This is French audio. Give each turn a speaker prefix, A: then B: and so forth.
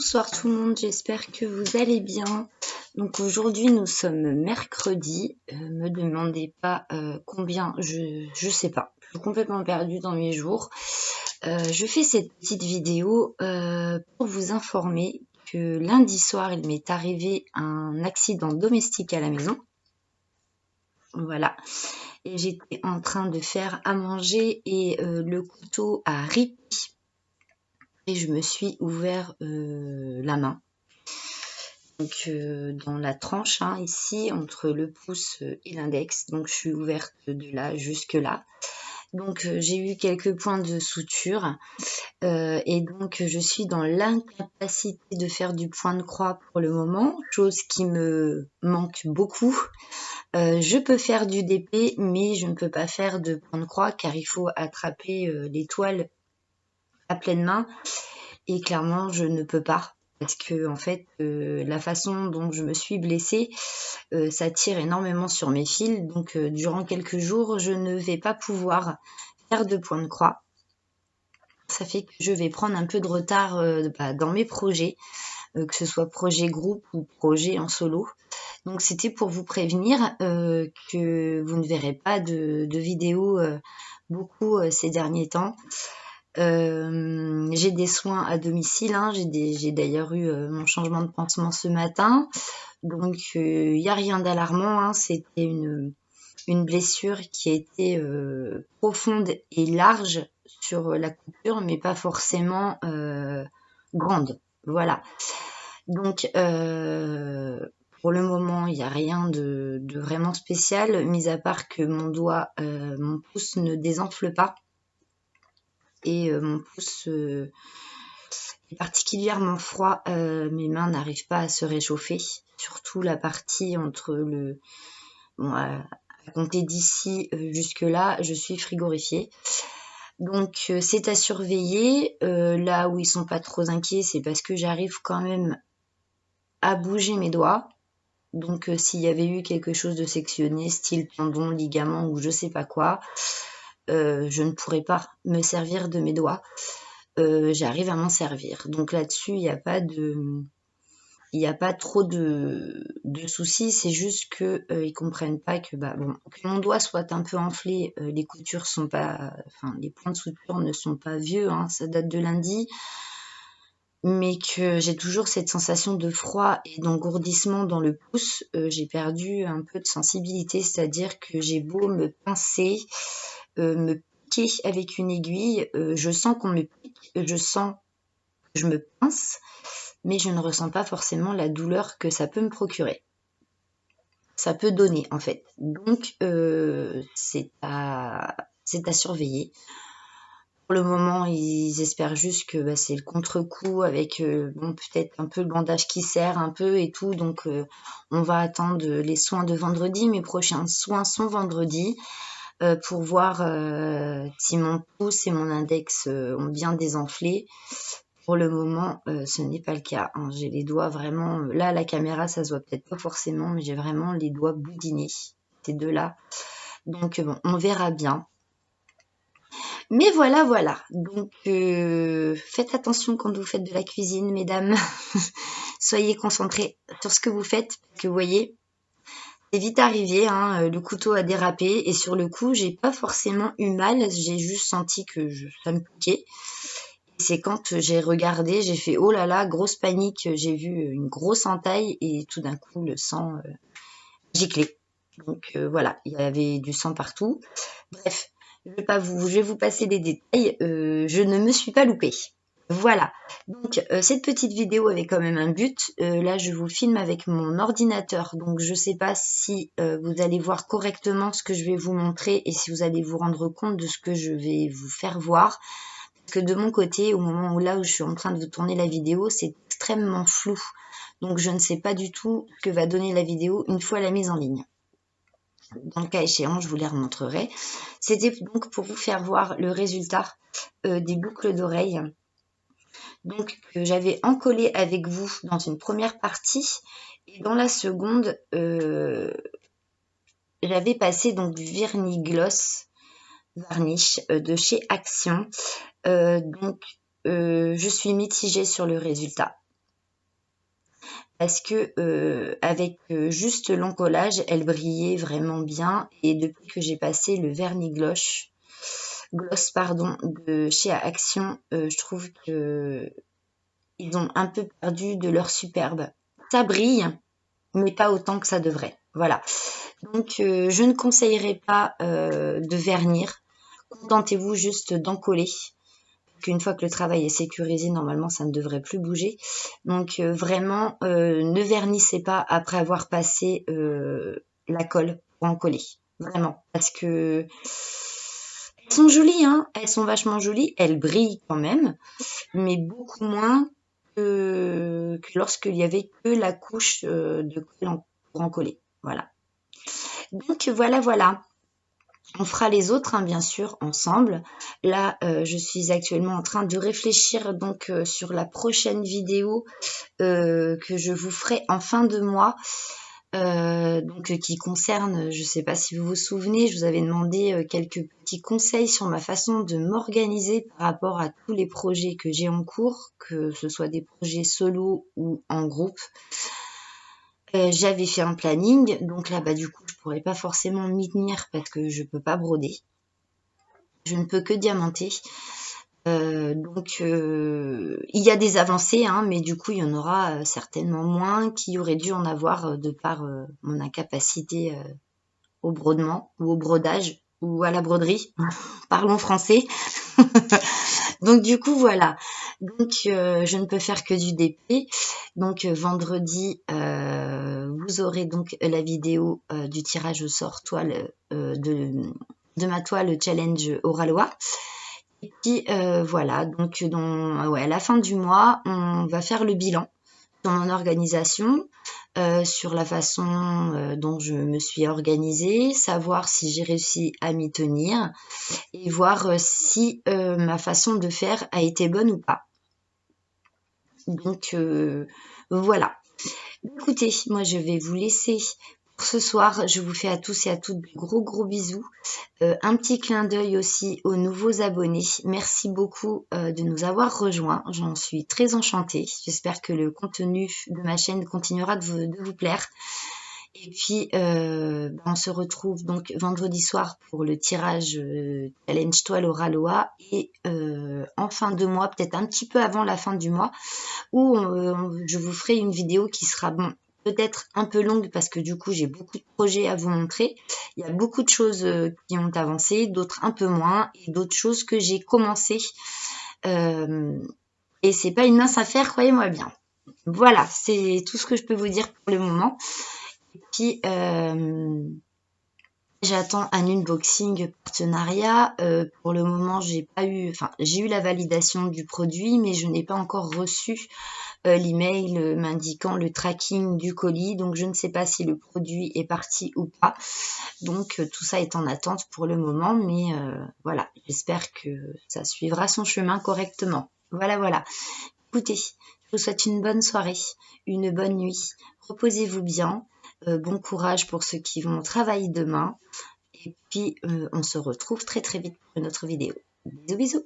A: Bonsoir tout le monde, j'espère que vous allez bien. Donc aujourd'hui nous sommes mercredi, me demandez pas combien, je sais pas, je suis complètement perdue dans mes jours. Je fais cette petite vidéo pour vous informer que lundi soir il m'est arrivé un accident domestique à la maison. Voilà, et j'étais en train de faire à manger et le couteau a ripé et je me suis ouvert la main. Donc dans la tranche ici entre le pouce et l'index, donc je suis ouverte de là jusque là. Donc j'ai eu quelques points de suture et donc je suis dans l'incapacité de faire du point de croix pour le moment, chose qui me manque beaucoup. Je peux faire du DP mais je ne peux pas faire de point de croix car il faut attraper l'étoile à pleine main et clairement je ne peux pas. Parce que en fait, la façon dont je me suis blessée, ça tire énormément sur mes fils. Donc, durant quelques jours, je ne vais pas pouvoir faire de point de croix. Ça fait que je vais prendre un peu de retard dans mes projets, que ce soit projet groupe ou projet en solo. Donc, c'était pour vous prévenir que vous ne verrez pas de vidéos beaucoup ces derniers temps. J'ai des soins à domicile, j'ai d'ailleurs eu mon changement de pansement ce matin, donc il n'y a rien d'alarmant, c'était une blessure qui a été profonde et large sur la coupure, mais pas forcément grande, voilà. Donc pour le moment, il n'y a rien de vraiment spécial, mis à part que mon pouce ne désenfle pas. Et mon pouce est particulièrement froid, mes mains n'arrivent pas à se réchauffer, surtout la partie entre à compter d'ici jusque là, je suis frigorifiée. Donc c'est à surveiller. Là où ils sont pas trop inquiets, c'est parce que j'arrive quand même à bouger mes doigts. Donc s'il y avait eu quelque chose de sectionné, style tendon, ligament ou je sais pas quoi, je ne pourrais pas me servir de mes doigts. J'arrive à m'en servir. Donc là-dessus, il n'y a pas trop de soucis. C'est juste que ils comprennent pas que que mon doigt soit un peu enflé. Les coutures sont pas, les points de suture ne sont pas vieux. Ça date de lundi. Mais que j'ai toujours cette sensation de froid et d'engourdissement dans le pouce, j'ai perdu un peu de sensibilité, c'est-à-dire que j'ai beau me pincer, me piquer avec une aiguille, je sens qu'on me pique, je sens que je me pince, mais je ne ressens pas forcément la douleur que ça peut me procurer. Ça peut donner en fait. Donc c'est à surveiller. Pour le moment, ils espèrent juste que c'est le contre-coup avec peut-être un peu le bandage qui serre un peu et tout. Donc on va attendre les soins de vendredi. Mes prochains soins sont vendredi pour voir si mon pouce et mon index ont bien désenflé. Pour le moment, ce n'est pas le cas. J'ai les doigts vraiment... Là, à la caméra, ça se voit peut-être pas forcément, mais j'ai vraiment les doigts boudinés, ces deux-là. Donc bon, on verra bien. Mais voilà. Donc, faites attention quand vous faites de la cuisine, mesdames. Soyez concentrés sur ce que vous faites, parce que vous voyez, c'est vite arrivé, le couteau a dérapé, et sur le coup, j'ai pas forcément eu mal, j'ai juste senti que ça me piquait. Et c'est quand j'ai regardé, j'ai fait « Oh là là, grosse panique », j'ai vu une grosse entaille, et tout d'un coup, le sang giclait. Donc voilà, il y avait du sang partout. Bref. Je vais vous passer les détails. Je ne me suis pas loupée. Voilà. Donc, cette petite vidéo avait quand même un but. Là, je vous filme avec mon ordinateur. Donc, je ne sais pas si vous allez voir correctement ce que je vais vous montrer et si vous allez vous rendre compte de ce que je vais vous faire voir. Parce que de mon côté, au moment où je suis en train de vous tourner la vidéo, c'est extrêmement flou. Donc, je ne sais pas du tout ce que va donner la vidéo une fois la mise en ligne. Dans le cas échéant, je vous les remontrerai. C'était donc pour vous faire voir le résultat des boucles d'oreilles. Donc, que j'avais encollé avec vous dans une première partie. Et dans la seconde, j'avais passé donc du vernis-gloss varnish de chez Action. Donc, je suis mitigée sur le résultat. parce que avec juste l'encollage, elle brillait vraiment bien. Et depuis que j'ai passé le vernis gloss pardon, de chez Action, je trouve que ils ont un peu perdu de leur superbe. Ça brille, mais pas autant que ça devrait. Voilà. Donc, je ne conseillerais pas de vernir. Contentez-vous juste d'encoller. Qu'une fois que le travail est sécurisé, normalement, ça ne devrait plus bouger. Donc, vraiment, ne vernissez pas après avoir passé la colle pour encoller. Vraiment. Parce que elles sont jolies, hein. Elles sont vachement jolies. Elles brillent quand même, mais beaucoup moins que lorsqu'il y avait que la couche de colle pour encoller. Voilà. Donc voilà. On fera les autres, hein, bien sûr, ensemble. Là, je suis actuellement en train de réfléchir donc sur la prochaine vidéo que je vous ferai en fin de mois. Donc qui concerne, je ne sais pas si vous vous souvenez, je vous avais demandé quelques petits conseils sur ma façon de m'organiser par rapport à tous les projets que j'ai en cours, que ce soit des projets solo ou en groupe. J'avais fait un planning, donc là du coup je pourrais pas forcément m'y tenir parce que je peux pas broder. Je ne peux que diamanter. Donc il y a des avancées, hein, mais du coup il y en aura certainement moins qu'il y aurait dû en avoir de par mon incapacité au brodement ou au brodage ou à la broderie. Parlons français. Donc du coup voilà. Donc je ne peux faire que du DP. Donc vendredi vous aurez donc la vidéo du tirage au sort toile de ma toile challenge Oralois. Et puis voilà, donc à la fin du mois, on va faire le bilan sur mon organisation, sur la façon dont je me suis organisée, savoir si j'ai réussi à m'y tenir et voir si ma façon de faire a été bonne ou pas. Donc voilà. Écoutez, moi je vais vous laisser pour ce soir. Je vous fais à tous et à toutes de gros bisous. Un petit clin d'œil aussi aux nouveaux abonnés. Merci beaucoup de nous avoir rejoints. J'en suis très enchantée. J'espère que le contenu de ma chaîne continuera de vous plaire. Et puis, on se retrouve donc vendredi soir pour le tirage Challenge Toile Oralois et en fin de mois, peut-être un petit peu avant la fin du mois, où je vous ferai une vidéo qui sera peut-être un peu longue parce que du coup j'ai beaucoup de projets à vous montrer. Il y a beaucoup de choses qui ont avancé, d'autres un peu moins et d'autres choses que j'ai commencé. Et c'est pas une mince affaire, croyez-moi bien. Voilà, c'est tout ce que je peux vous dire pour le moment. Et puis j'attends un unboxing partenariat. Pour le moment, j'ai eu la validation du produit, mais je n'ai pas encore reçu l'email m'indiquant le tracking du colis. Donc, je ne sais pas si le produit est parti ou pas. Donc, tout ça est en attente pour le moment. Mais voilà, j'espère que ça suivra son chemin correctement. Voilà. Écoutez, je vous souhaite une bonne soirée, une bonne nuit. Reposez-vous bien. Bon courage pour ceux qui vont au travail demain. Et puis, on se retrouve très vite pour une autre vidéo. Bisous.